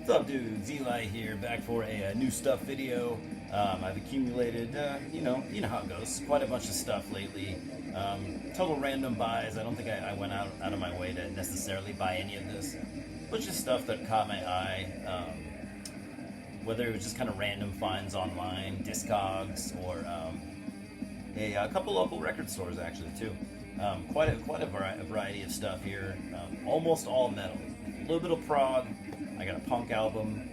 What's up, dudes? Eli here, back for a new stuff video. I've accumulated, you know how it goes, quite a bunch of stuff lately. Total random buys. I don't think I went out of my way to necessarily buy any of this, but just stuff that caught my eye. Whether it was just kind of random finds online, Discogs, or a couple local record stores actually too. Quite a variety of stuff here. Almost all metal. A little bit of prog. I got a punk album,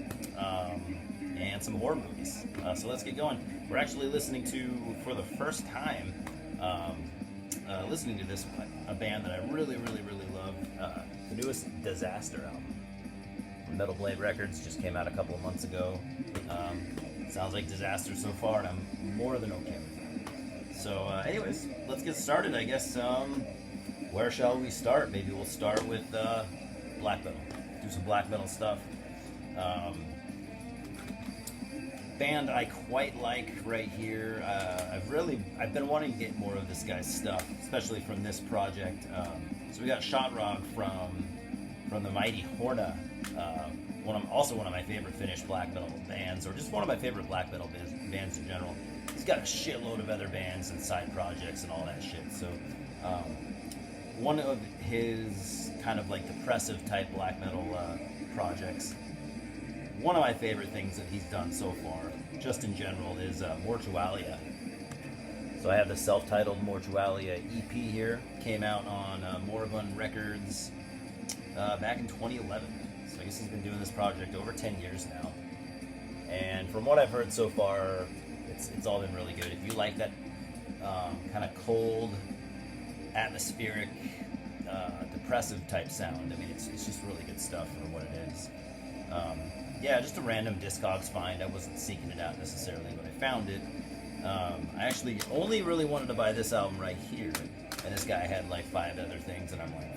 and some horror movies. So let's get going. We're actually listening to, for the first time, listening to a band that I really love. The newest Disaster album from Metal Blade Records just came out a couple of months ago. Sounds like Disaster so far, and I'm more than okay with that. So anyways, let's get started, I guess. Where shall we start? Maybe we'll start with black metal. Do some black metal stuff. Band I quite like right here. I've been wanting to get more of this guy's stuff, especially from this project. So we got Shot Rock from the mighty Horna. Also one of my favorite Finnish black metal bands, or just one of my favorite black metal bands in general. He's got a shitload of other bands and side projects and all that shit. So one of his kind of like depressive type black metal projects, one of my favorite things that he's done so far, just in general, is Mortualia. So I have the self-titled Mortualia EP here. Came out on Moooooore Records back in 2011. So I guess he's been doing this project over 10 years now. And from what I've heard so far, it's all been really good. If you like that kind of cold, atmospheric, depressive type sound, I mean, it's just really good stuff for what it is. Yeah, just a random Discogs find. I wasn't seeking it out necessarily, but I found it. I actually only really wanted to buy this album right here, and this guy had like 5 other things, and I'm like,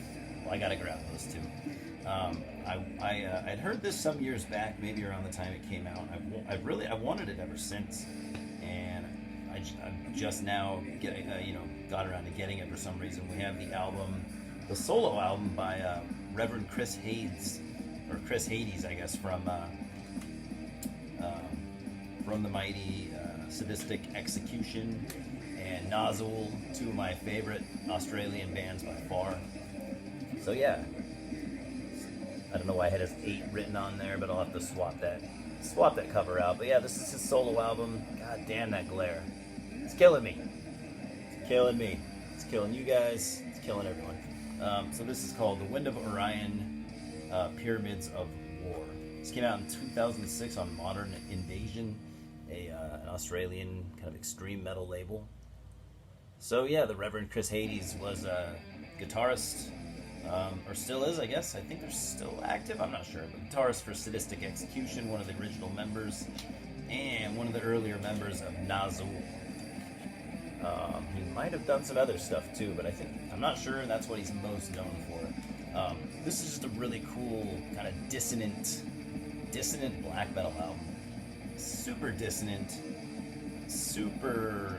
well, I gotta grab those too. I'd heard this some years back, maybe around the time it came out. I wanted it ever since, and I just now got around to getting it for some reason. We have the solo album by Reverend Chris Hades, I guess, from the mighty Sadistic Execution and Nozzle, 2 of my favorite Australian bands by far. So yeah, I don't know why I had his 8 written on there, but I'll have to swap that cover out. But yeah, this is his solo album. God damn that glare. It's killing me. It's killing me. It's killing you guys. It's killing everyone. So this is called The Wind of Orion, Pyramids of War. This came out in 2006 on Modern Invasion, an Australian kind of extreme metal label. So yeah, the Reverend Chris Hades was a guitarist, or still is, I guess. I think they're still active, I'm not sure. But guitarist for Sadistic Execution, one of the original members, and one of the earlier members of Nozzle. He might have done some other stuff too, but I'm not sure, and that's what he's most known for. This is just a really cool, kind of dissonant black metal album. Super dissonant, super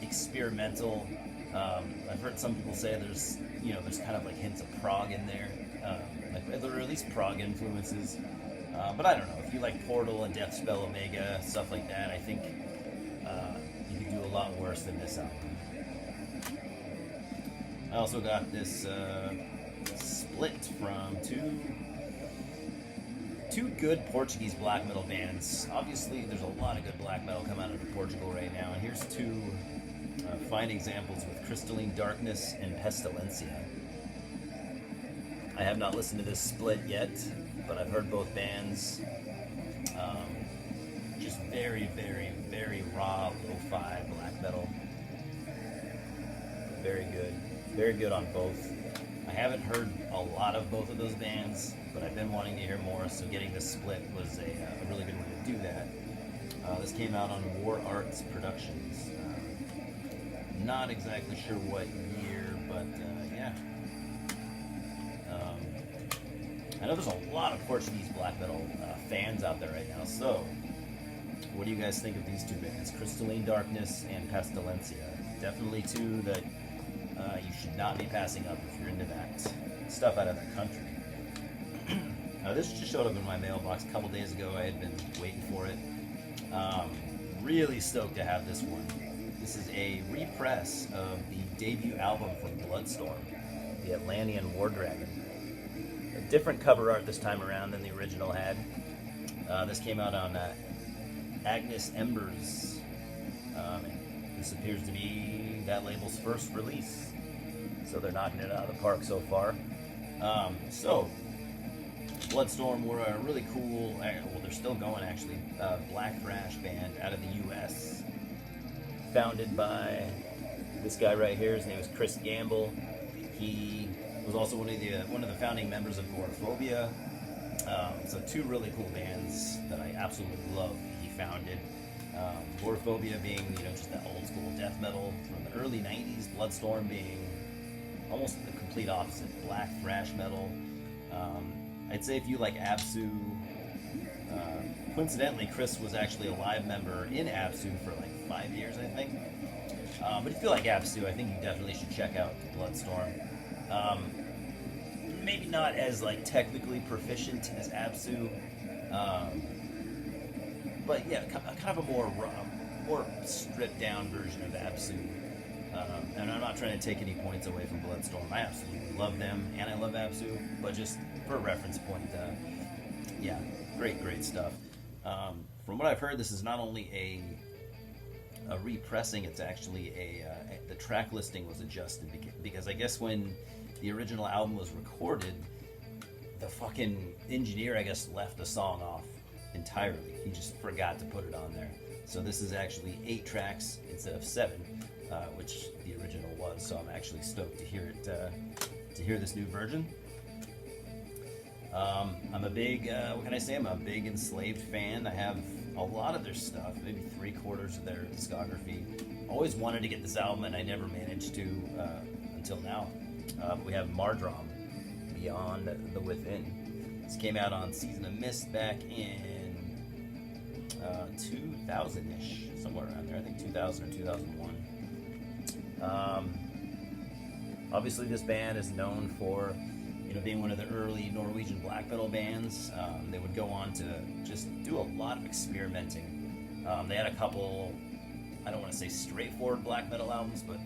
experimental. I've heard some people say there's kind of like hints of prog in there, or at least prog influences. But I don't know, if you like Portal and Deathspell Omega, stuff like that, I think you could do a lot worse than this album. I also got this split from two good Portuguese black metal bands. Obviously, there's a lot of good black metal coming out of Portugal right now, and here's 2 fine examples with Crystalline Darkness and Pestilencia. I have not listened to this split yet, but I've heard both bands. Just very raw, lo-fi black metal. Very good on both. I haven't heard a lot of both of those bands, but I've been wanting to hear more, so getting this split was a really good way to do that. This came out on War Arts Productions. Not exactly sure what year, but yeah. I know there's a lot of Portuguese black metal fans out there right now, so what do you guys think of these 2 bands? Crystalline Darkness and Pestilencia. Definitely 2 that you should not be passing up if you're into that stuff out of that country. This just showed up in my mailbox a couple days ago. I had been waiting for it. Really stoked to have this one. This is a repress of the debut album from Bloodstorm, the Atlantean War Dragon. A different cover art this time around than the original had. This came out on Agnes Embers. This appears to be that label's first release, so they're knocking it out of the park so far. Bloodstorm were a really cool, well, they're still going actually, black thrash band out of the U.S. Founded by this guy right here. His name is Chris Gamble. He was also one of the founding members of Agoraphobia. So two really cool bands that I absolutely love that he founded. Agoraphobia being, just that old school death metal from the early 90s. Bloodstorm being almost the complete opposite, black thrash metal. I'd say if you like Absu, coincidentally, Chris was actually a live member in Absu for like 5 years, I think. But if you like Absu, I think you definitely should check out Bloodstorm. Maybe not as like technically proficient as Absu, but yeah, kind of a more stripped down version of Absu. And I'm not trying to take any points away from Bloodstorm. I absolutely love them, and I love Absu, but just for a reference point, yeah, great stuff. From what I've heard, this is not only a repressing, it's actually the track listing was adjusted because I guess when the original album was recorded, the fucking engineer, I guess, left the song off entirely. He just forgot to put it on there. So this is actually 8 tracks instead of 7, which the original was. So I'm actually stoked to hear it, to hear this new version. I'm a big, what can I say? I'm a big Enslaved fan. I have a lot of their stuff, maybe 3/4 of their discography. Always wanted to get this album, and I never managed to until now. We have Mardrom, Beyond the Within. This came out on Season of Mist back in 2000-ish, somewhere around there. I think 2000 or 2001. Obviously, this band is known for being one of the early Norwegian black metal bands. They would go on to just do a lot of experimenting. They had a couple, I don't want to say straightforward black metal albums, but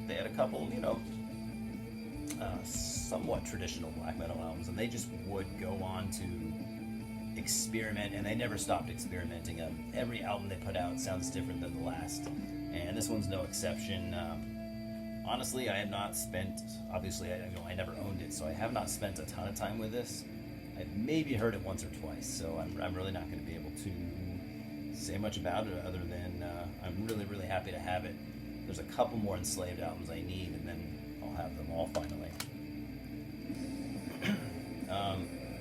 they had a couple, somewhat traditional black metal albums, and they just would go on to experiment, and they never stopped experimenting. Every album they put out sounds different than the last, and this one's no exception. Honestly, I had not spent, obviously, I never owned it, so I have not spent a ton of time with this. I've maybe heard it once or twice, so I'm really not going to be able to say much about it other than I'm really happy to have it. There's a couple more Enslaved albums I need, and then I'll have them all finally.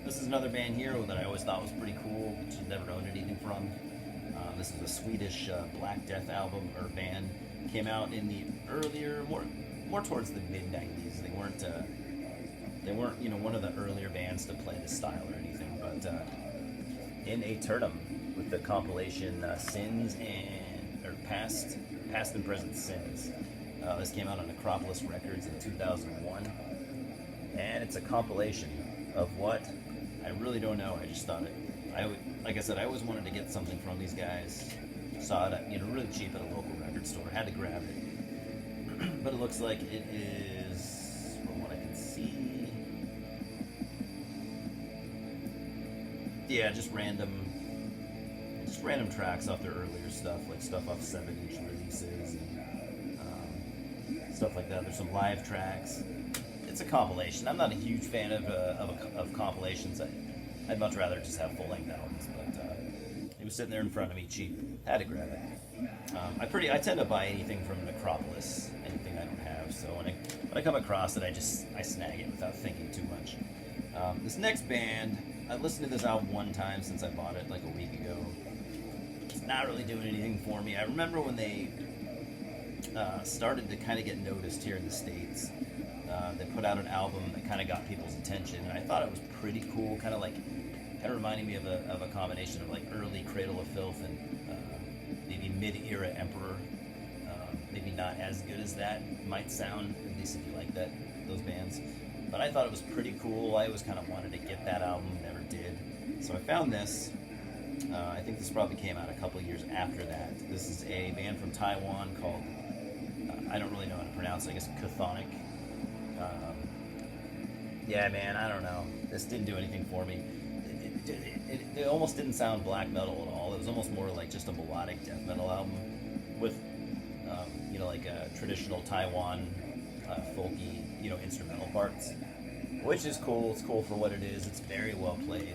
This is another band here that I always thought was pretty cool, just never owned anything from. This is a Swedish Black Death album or band. Came out in the earlier, more towards the mid '90s. They weren't one of the earlier bands to play this style or anything. But in Aeternum with the compilation Sins or Past and Present Sins. This came out on Acropolis Records in 2001, and it's a compilation of what I really don't know. I just thought like I said, I always wanted to get something from these guys. Saw it, really cheap at a local record store. Had to grab it, but it looks like it is, from what I can see, yeah, just random tracks off their earlier stuff, like stuff off 7-inch releases and stuff like that. There's some live tracks. It's a compilation. I'm not a huge fan of compilations. I'd much rather just have full-length albums, but it was sitting there in front of me cheap. Had to grab it. I tend to buy anything from Necropolis, anything I don't have. So when I come across it, I snag it without thinking too much. This next band, I listened to this album one time since I bought it like a week ago. It's not really doing anything for me. I remember when they started to kind of get noticed here in the States. They put out an album that kind of got people's attention, and I thought it was pretty cool. Kind of reminding me of a combination of like early Cradle of Filth and maybe mid-era Emperor. Maybe not as good as that might sound, at least if you like those bands. But I thought it was pretty cool. I always kind of wanted to get that album, never did. So I found this. I think this probably came out a couple years after that. This is a band from Taiwan called, I don't really know how to pronounce it, I guess Chthonic. Yeah, man, I don't know. This didn't do anything for me. It almost didn't sound black metal at all. It was almost more like just a melodic death metal album with, like a traditional Taiwan folky, instrumental parts, which is cool. It's cool for what it is. It's very well played.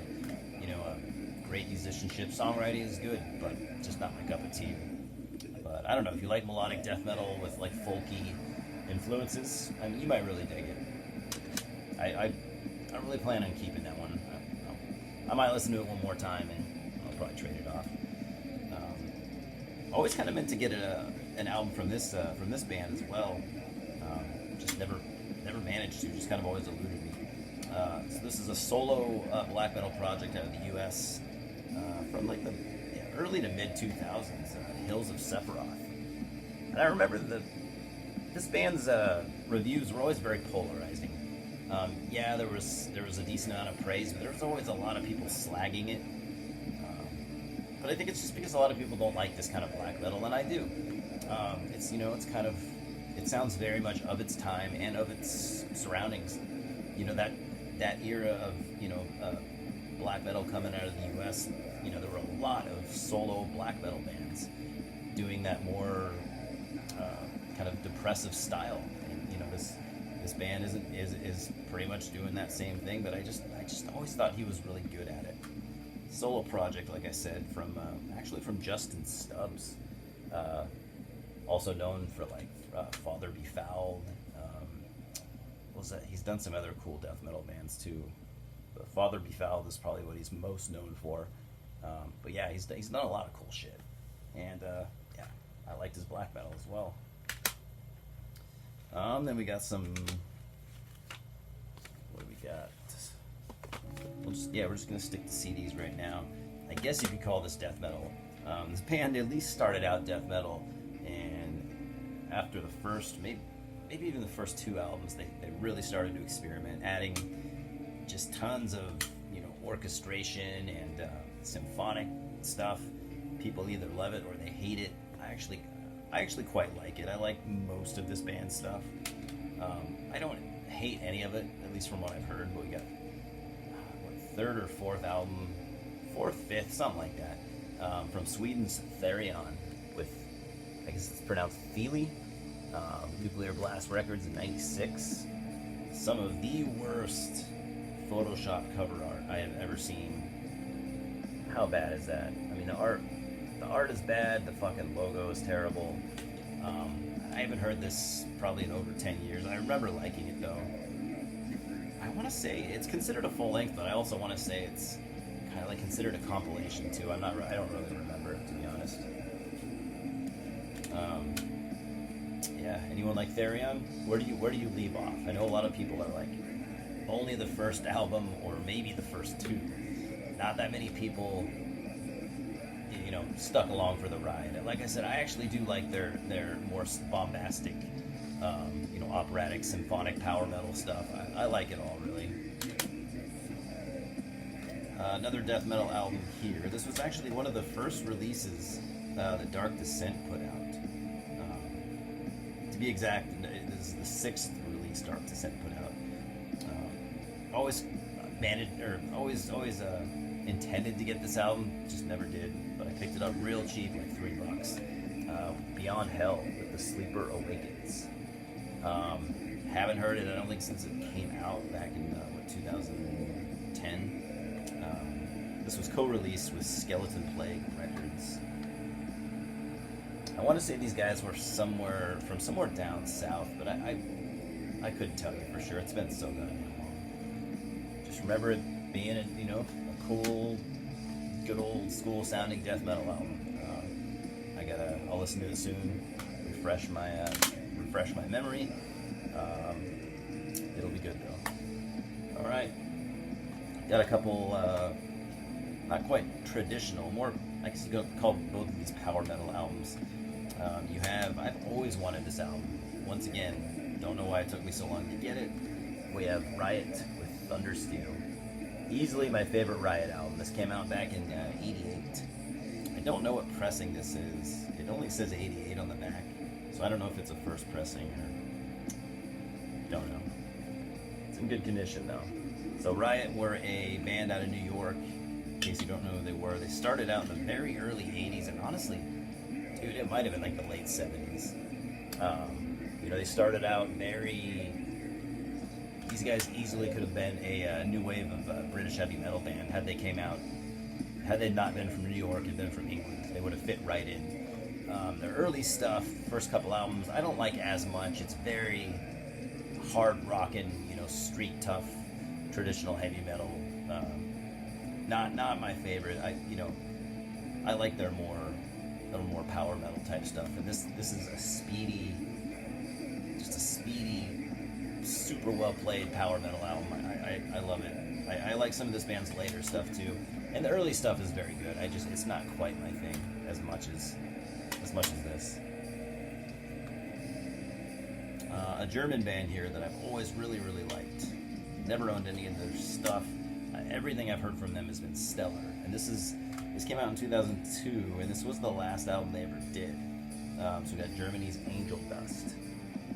Great musicianship. Songwriting is good, but just not my cup of tea. But I don't know, if you like melodic death metal with like folky influences, I mean, you might really dig it. I don't really plan on keeping that one. I might listen to it one more time and I'll probably trade it off. Always kind of meant to get an album from this band as well. Just never managed to. Just kind of always eluded me. So this is a solo black metal project out of the U.S. From like the early to mid 2000s. Hills of Sephiroth. And I remember this band's reviews were always very polarizing. There was a decent amount of praise, but there was always a lot of people slagging it. But I think it's just because a lot of people don't like this kind of black metal, and I do. It sounds very much of its time and of its surroundings. That era of black metal coming out of the U.S. There were a lot of solo black metal bands doing that more kind of depressive style, and this band is pretty much doing that same thing. But I just always thought he was really good at it. Solo project, like I said, from Justin Stubbs, also known for like Father Be Fouled. He's done some other cool death metal bands too. But Father Be Fouled is probably what he's most known for. But yeah, he's done a lot of cool shit, and I liked his black metal as well. Then we got some. What do we got? We're just gonna stick to CDs right now. I guess you could call this death metal. This band at least started out death metal, and after the first, maybe even the first two albums, they really started to experiment, adding just tons of orchestration and symphonic stuff. People either love it or they hate it. I actually quite like it. I like most of this band's stuff. I don't hate any of it, at least from what I've heard. But we got third or fourth album, fifth, something like that, from Sweden's Therion with, I guess it's pronounced Theli, Nuclear Blast Records in '96. Some of the worst Photoshop cover art I have ever seen. How bad is that? I mean, the art is bad. The fucking logo is terrible. I haven't heard this probably in over 10 years. I remember liking it though. I want to say it's considered a full length, but I also want to say it's kind of like considered a compilation too. I don't really remember, to be honest. Anyone like Therion? Where do you leave off? I know a lot of people are like only the first album or maybe the first two. Not that many people stuck along for the ride. Like I said, I actually do like their more bombastic, operatic, symphonic, power metal stuff. I like it all, really. Another death metal album here. This was actually one of the first releases that Dark Descent put out. To be exact, this is the sixth release Dark Descent put out. Always intended to get this album, just never did. But I picked it up real cheap, like $3. Beyond Hell with The Sleeper Awakens. Haven't heard it, I don't think, since it came out back in 2010. This was co-released with Skeleton Plague Records. I want to say these guys were from somewhere down south, but I couldn't tell you for sure. It's been so goddamn long. Just remember it being a cool, good old school sounding death metal album. I'll listen to it soon. Refresh my memory. It'll be good though. All right, got a couple not quite traditional, more I guess you could call both of these power metal albums. I've always wanted this album. Once again, don't know why it took me so long to get it. We have Riot with Thundersteel, Easily my favorite Riot album. This came out back in '88. I don't know what pressing this is. It only says '88 on the back, so I don't know if it's a first pressing or don't know. It's in good condition though. So Riot were a band out of New York. In case you don't know who they were, they started out in the very early '80s, and honestly, dude, it might have been like the late '70s. You know, they started out very. These guys easily could have been a new wave of British heavy metal band had they came out. Had they not been from New York and been from England, they would have fit right in. Their early stuff, first couple albums, I don't like as much. It's very hard rockin', you know, street tough, traditional heavy metal. Not my favorite. I like their more power metal type stuff. And this is a speedy, super well played power metal album. I love it. I like some of this band's later stuff too, and the early stuff is very good. It's not quite my thing as much as this. A German band here that I've always really liked. Never owned any of their stuff. Everything I've heard from them has been stellar. And this came out in 2002, and this was the last album they ever did. So we got Germany's Angel Dust.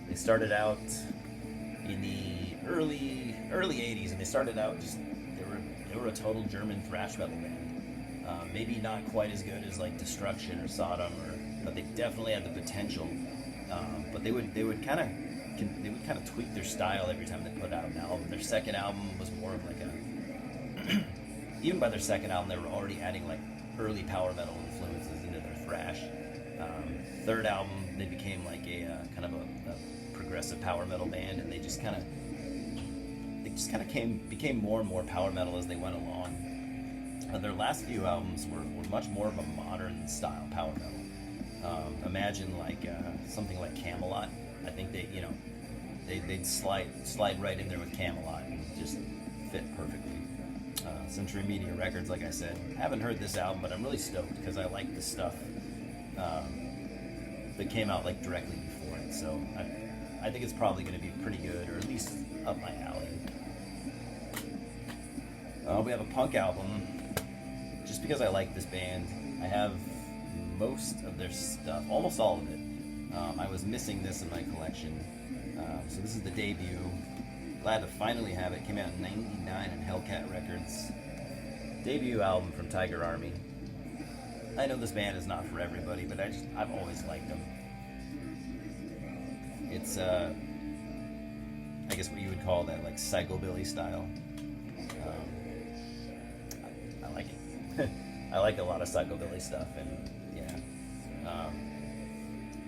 They started out in the early 80s, and they started out they were a total German thrash metal band. Maybe not quite as good as like Destruction or Sodom, but they definitely had the potential. But they would kind of tweak their style every time they put out an album. Their second album was more of like a even by their second album, they were already adding like early power metal influences into their thrash. Third album, they became like a kind of a progressive power metal band, and they just kind of became more and more power metal as they went along. Their last few albums were much more of a modern style power metal. Imagine like something like Camelot. I think they'd slide right in there with Camelot and just fit perfectly. Century Media Records, like I said, haven't heard this album, but I'm really stoked because I like the stuff that came out like directly before it. So I think it's probably going to be pretty good, or at least up my alley. We have a punk album, just because I like this band. I have most of their stuff, almost all of it. I was missing this in my collection. So this is the debut. Glad to finally have it. Came out in '99 on Hellcat Records. Debut album from Tiger Army. I know this band is not for everybody, but I've always liked them. It's I guess what you would call that, like psychobilly style. I like it. I like a lot of psychobilly stuff, and yeah.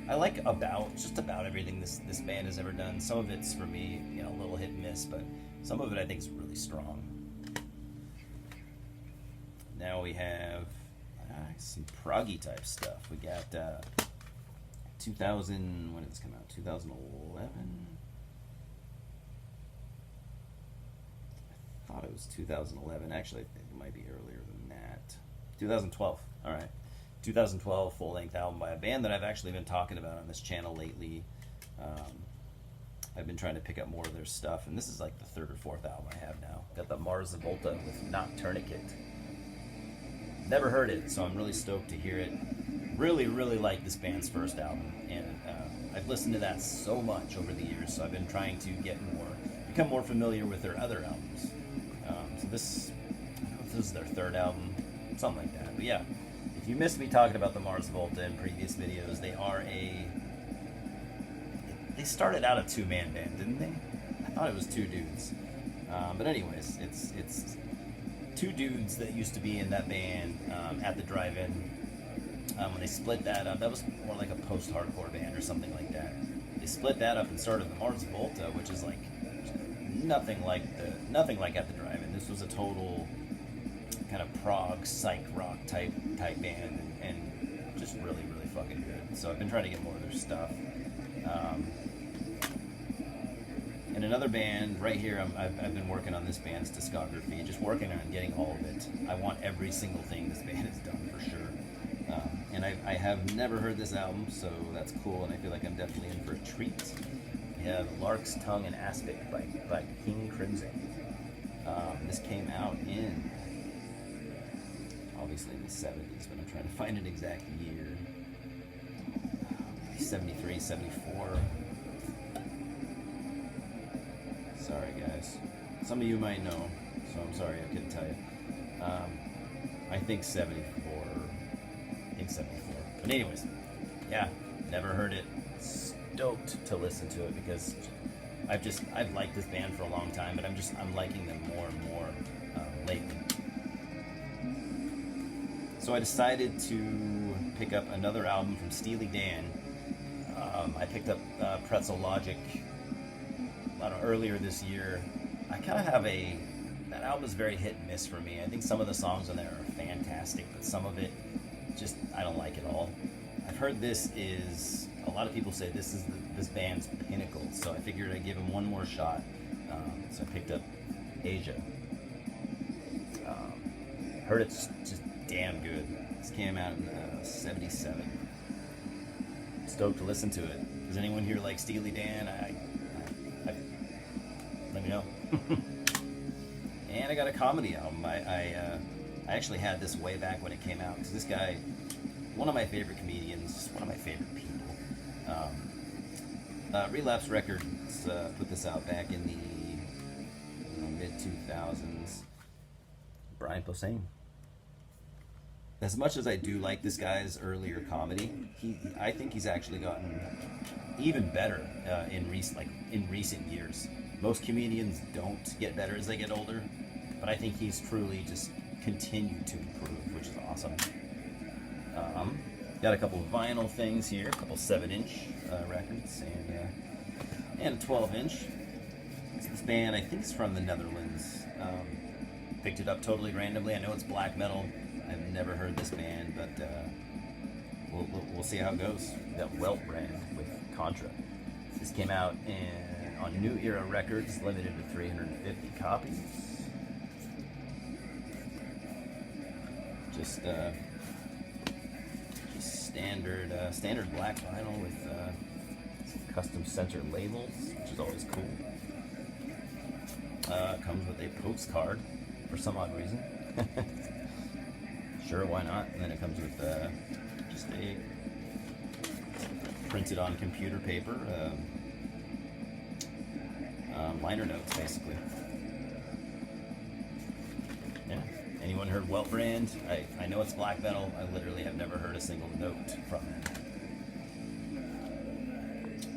I like just about everything this band has ever done. Some of it's for me, you know, a little hit and miss, but some of it I think is really strong. Now we have some Froggy type stuff. We got 2000. When did this come out? 2011. I thought it was 2011. Actually, I think it might be earlier than that. 2012. All right. 2012 full-length album by a band that I've actually been talking about on this channel lately. I've been trying to pick up more of their stuff, and this is like the third or fourth album I have now. Got the Mars Volta with Not Tourniquet. Never heard it, so I'm really stoked to hear it. Really like this band's first album, and I've listened to that so much over the years, so I've been trying to become more familiar with their other albums. So this, I don't know if this is their third album, something like that, but yeah. If you missed me talking about the Mars Volta in previous videos, they started out a two-man band, didn't they? I thought it was two dudes. But anyways, it's two dudes that used to be in that band at the drive-in. When they split that up, that was more like a post-hardcore band or something like that. They split that up and started the Mars Volta, which is like nothing like at the drive-in. This was a total kind of prog psych rock type band, and just really fucking good. So I've been trying to get more of their stuff. And another band right here, I've been working on this band's discography, just working on getting all of it. I want every single thing this band has done for sure. And I have never heard this album, so that's cool, and I feel like I'm definitely in for a treat. We have Lark's Tongue and Aspic by King Crimson. This came out in, obviously in the 70s, but I'm trying to find an exact year. 73, 74. Sorry guys. Some of you might know, so I'm sorry I couldn't tell you. I think 74. I think 74. But anyways, yeah, never heard it. Stoked to listen to it because I've liked this band for a long time, but I'm liking them more and more lately. So I decided to pick up another album from Steely Dan. I picked up Pretzel Logic earlier this year. I kind of have that album is very hit and miss for me. I think some of the songs on there are fantastic, but some of it just I don't like at all. I've heard this is, a lot of people say this is this band's pinnacle, so I figured I'd give him one more shot. So I picked up Asia. Heard it's just damn good. This came out in 77. Stoked to listen to it. Does anyone here like Steely Dan? Let me know. And I got a comedy album. I actually had this way back when it came out, because this guy, one of my favorite comedians, one of my favorite people. Relapse Records put this out back in the mid-2000s. Brian Posehn. As much as I do like this guy's earlier comedy, I think he's actually gotten even better in recent years. Most comedians don't get better as they get older, but I think he's truly just continued to improve, which is awesome. Got a couple vinyl things here, a couple 7-inch records, and a 12-inch. This band, I think, is from the Netherlands. Picked it up totally randomly. I know it's black metal. I've never heard this band, but we'll see how it goes. We got Wellbrand with Contra. This came out on New Era Records, limited to 350 copies. Just standard black vinyl with custom center labels, which is always cool. Comes with a postcard for some odd reason. Sure, why not? And then it comes with just a printed on computer paper liner notes, basically. Yeah. Anyone heard Wellbrand? I know it's black metal. I literally have never heard a single note from it.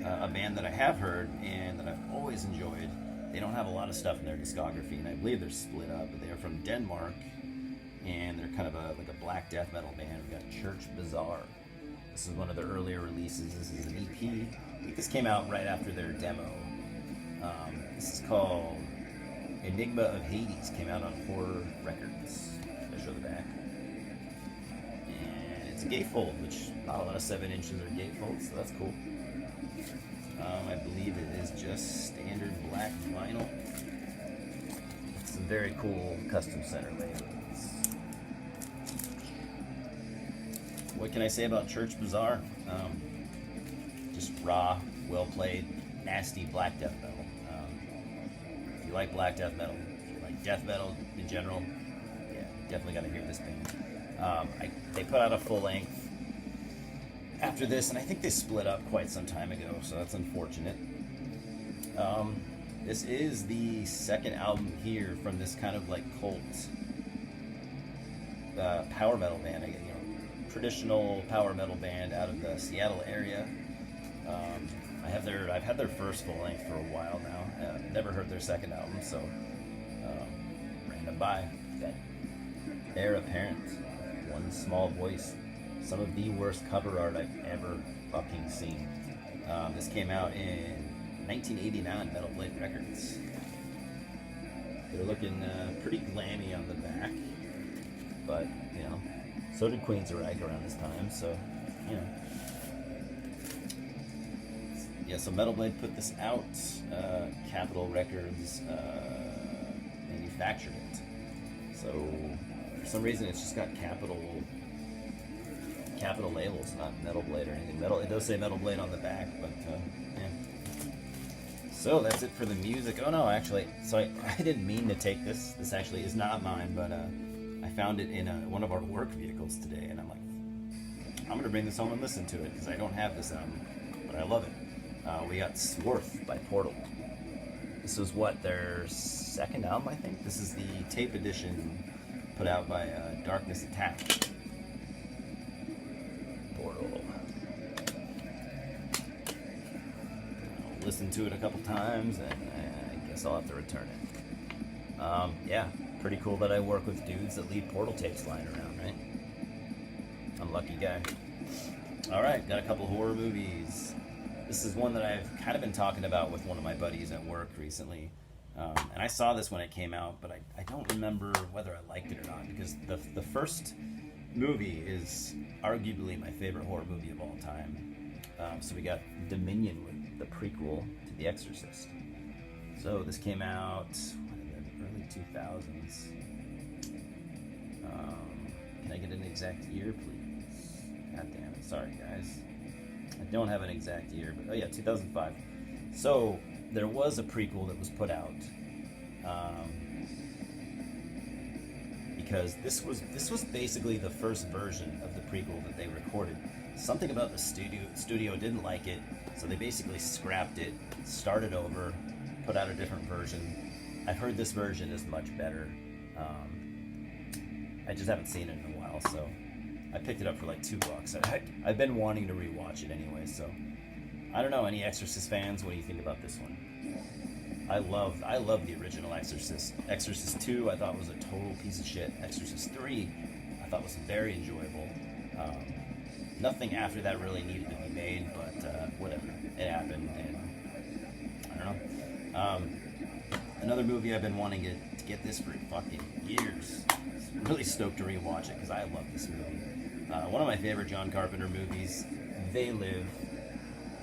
A band that I have heard and that I've always enjoyed. They don't have a lot of stuff in their discography, and I believe they're split up, but they are from Denmark, and they're kind of like a black death metal band. We've got Church Bazaar. This is one of their earlier releases. This is an EP. I think this came out right after their demo. This is called Enigma of Hades. Came out on Horror Records. I'll show the back. And it's a gatefold, which not a lot of 7 inches are gatefolds, so that's cool. I believe it is just standard black vinyl. Some very cool custom center labels. What can I say about Church Bazaar? Just raw, well played, nasty black death metal. If you like black death metal, if you like death metal in general, yeah, definitely got to hear this band. They put out a full length after this, and I think they split up quite some time ago, so that's unfortunate. This is the second album here from this kind of like cult power metal band. Traditional power metal band out of the Seattle area. I've had their first full length for a while now. Never heard their second album, so random buy. Heir Apparent, One Small Voice. Some of the worst cover art I've ever fucking seen. This came out in 1989, Metal Blade Records. They're looking pretty glammy on the back, but so did Queens of Reich around this time. So yeah. So Metal Blade put this out. Capitol Records manufactured it. So for some reason, it's just got Capitol labels, not Metal Blade or anything. It does say Metal Blade on the back, but yeah. So that's it for the music. Oh no, actually, so I didn't mean to take this. This actually is not mine, but I found it in one of our work vehicles today, and I'm like, I'm gonna bring this home and listen to it because I don't have this album, but I love it. We got Swarth by Portal. This was what, their second album, I think? This is the tape edition put out by Darkness Attack. Portal. I'll listen to it a couple times, and I guess I'll have to return it. Yeah, pretty cool that I work with dudes that leave Portal tapes lying around, right? I'm a lucky guy. Alright, got a couple horror movies. This is one that I've kind of been talking about with one of my buddies at work recently. And I saw this when it came out, but I don't remember whether I liked it or not, because the first movie is arguably my favorite horror movie of all time. So we got Dominion with the prequel to The Exorcist. So this came out in the early 2000s. Can I get an exact year, please? God damn it, sorry guys. I don't have an exact year, but oh yeah, 2005. So there was a prequel that was put out, because this was basically the first version of the prequel that they recorded. Something about the studio didn't like it, so they basically scrapped it, started over, put out a different version. I've heard this version is much better. I just haven't seen it in a while, so I picked it up for like $2. I've been wanting to rewatch it anyway, so I don't know. Any Exorcist fans? What do you think about this one? I love the original Exorcist. Exorcist 2 I thought was a total piece of shit. Exorcist 3 I thought was very enjoyable. Nothing after that really needed to be made, but whatever. It happened, and I don't know. Another movie I've been wanting to get this for fucking years. I'm really stoked to rewatch it because I love this movie. One of my favorite John Carpenter movies, They Live.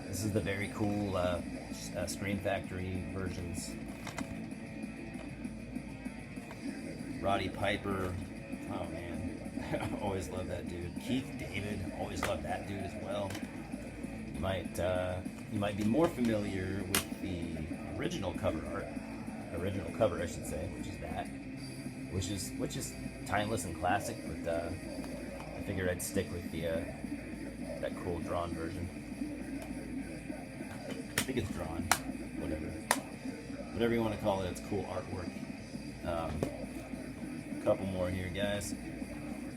This is the very cool Scream Factory versions. Roddy Piper, oh man, I always love that dude. Keith David, always loved that dude as well. You might be more familiar with the original cover art, I should say, which is timeless and classic. But I figured I'd stick with that cool drawn version. I think it's drawn, whatever you want to call it. It's cool artwork. Couple more here, guys.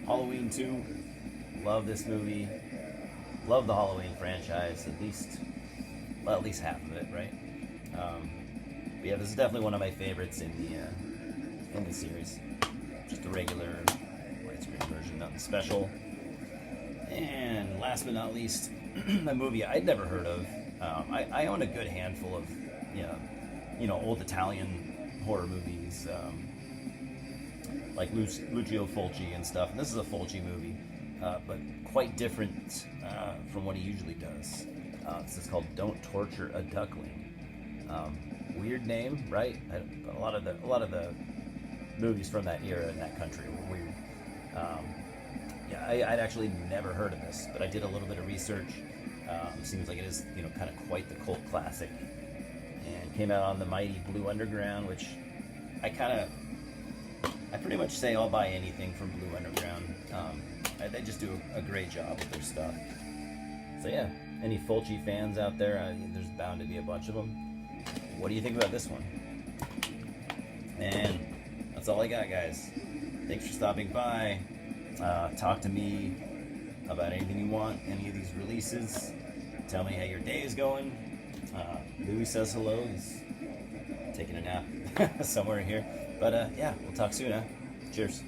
Halloween 2, love this movie. Love the Halloween franchise, at least half of it, right? But yeah, this is definitely one of my favorites in the series. Just a regular widescreen version, nothing special. And last but not least, a movie I'd never heard of. I own a good handful of old Italian horror movies, like Lucio Fulci and stuff. And this is a Fulci movie, but quite different from what he usually does. This is called Don't Torture a Duckling. Weird name, right? A lot of the movies from that era in that country were weird. I'd actually never heard of this, but I did a little bit of research. Seems like it is, kind of quite the cult classic, and came out on the mighty Blue Underground, which I pretty much say I'll buy anything from Blue Underground. They just do a great job with their stuff. So yeah, any Fulci fans out there? There's bound to be a bunch of them. What do you think about this one? And that's all I got, guys. Thanks for stopping by. Talk to me about anything you want, any of these releases. Tell me how your day is going. Louis says hello. He's taking a nap somewhere here. But yeah, we'll talk soon, huh? Cheers.